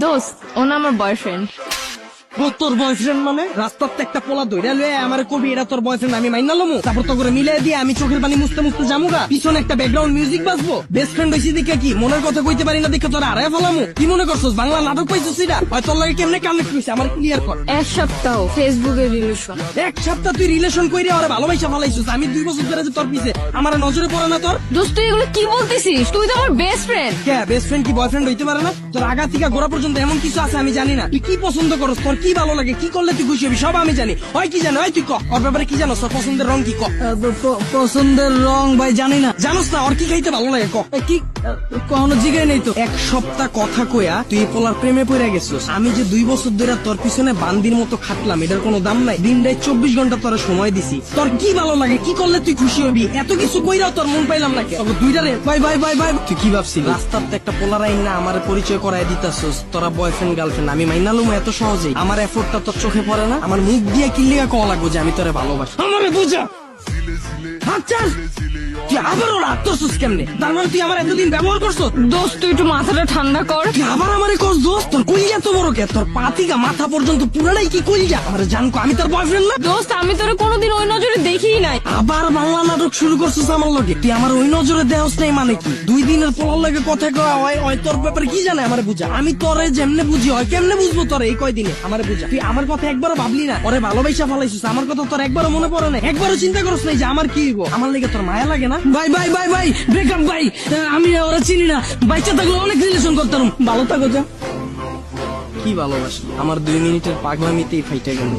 দোস্ত ও না আমার বয়ফ্রেন্ড। তোর বয়ফ্রেন্ড মানে রাস্তার একটা পোলা দইরা লয়ে আমার কবি এটা তোর বয়ফ্রেন্ড আমি মাইনা লমু তারপর তো করে মিলাই দিয়ে আমি চোখের পানি মুছতে মুছতে জামুগা পিছনে একটা ব্যাকগ্রাউন্ড মিউজিক বাজবো বেস্ট ফ্রেন্ড হইছি দিকে কি মনের কথা কইতে পারি না দেখে তোর আড়াই ফেলামু কি মনে করছস বাংলা নাটক পাইছিস এটা হয় তোর লাগে কেমনে কানেক্ট হইছে আমার ক্লিয়ার কর। এক সপ্তাহ ফেসবুকে রিলেশন। এক সপ্তাহ তুই রিলেশন কইরে ওরে ভালোবাসা ফেলাইছিস আমি 2 বছর ধরে যে তোর পিছে আমার নজরে পড়ে না তোর। দোস্ত তুই এগুলো কি বলতেছিস? তুই তো আমার বেস্ট ফ্রেন্ড। কে বেস্ট ফ্রেন্ড কি বয়ফ্রেন্ড হইতে পারে না? তোর আগা থেকে গোড়া পর্যন্ত এমন কিছু আছে আমি জানি না। তুই কি পছন্দ করস তোর কি ভালো লাগে কি করলে তুই খুশি হবি সব আমি জানি। হয় কি জানো হয় তুই ক ওর ব্যাপারে কি জানো তোর পছন্দের রং কি ক। পছন্দের রং ভাই জানি না। জানোস না ওর কি খাইতে ভালো লাগে ক কি কখনো জিগাই নেই তো। এক সপ্তাহ কথা কইয়া তুই পোলার প্রেমে পড়ে গেছিস। আমি যে 2 বছর ধরে তোর পিছনে বান্দির মতো খাটলাম এটার কোনো দাম নাই। দিন রাত 24 ঘন্টা তোর সময় দিছি। তোর কি ভালো লাগে কি করলে তুই খুশি হবি এত কিছু কইরাও তোর মন পাইলাম না। দুইটারে বাই বাই বাই বাই তুই কি ভাবছিস রাস্তার একটা পোলার আইন না আমার পরিচয় করাই দিতাছস তোরা বয়ফ্রেন্ড গার্লফ্রেন্ড আমি মাইনালুম এত সহজেই। আমার এফোর্টটা তোর চোখে পড়ে না? আমার মুখ দিয়ে কিল্লিগা কওয়া লাগবো যে আমি তোরে ভালোবাসি আমারে বুঝা। আচ্ছা তুই আবার ওরা আত্মসুস কেমনে তার মানে তুই আমার এতদিন ব্যবহার করছো। দোস্ত তুই একটু মাথাটা ঠান্ডা কর। তুই আবার আমারে করছ দোস্ত তোর কইয়া তো বড় কে তোর পাতিকা মাথা পর্যন্ত পুরাটাই কি কইয়া আমার জানকো আমি তোর বয়ফ্রেন্ড না। দোস্ত আমি তোরে কোনোদিন ওই নজরে দেখিই নাই। আবার বাংলা নাটক শুরু করছিস আমার লগে তুই আমার ওই নজরে দেহস নাই মানে কি 2 দিনের পোলার লাগে কথা কওয়া হয় তোর ব্যাপারে কি জানে আমারে বুঝা। আমি তোরে যেমনে বুঝি হয় কেমনে বুঝবো তোরে এই কয়দিনে আমারে বুঝা। তুই আমার কথা একবারও ভাবলি না ওরে ভালোবাসা ফেলাইছিস আমার কথা তোর একবারও মনে পড়ে না একবারও চিন্তা করছ নাই যে আমার কি হইব আমার লেগে তোর মায়া লাগে না। Bye bye bye bye breakup ভাই আমি ওরা চিনি না বাচ্চা থাকলে অনেক রিলেশন করতাম ভালো থাকো যা। কি ভালোবাসি আমার 2 মিনিটের পাগলামিতেই ফাইটা গেল।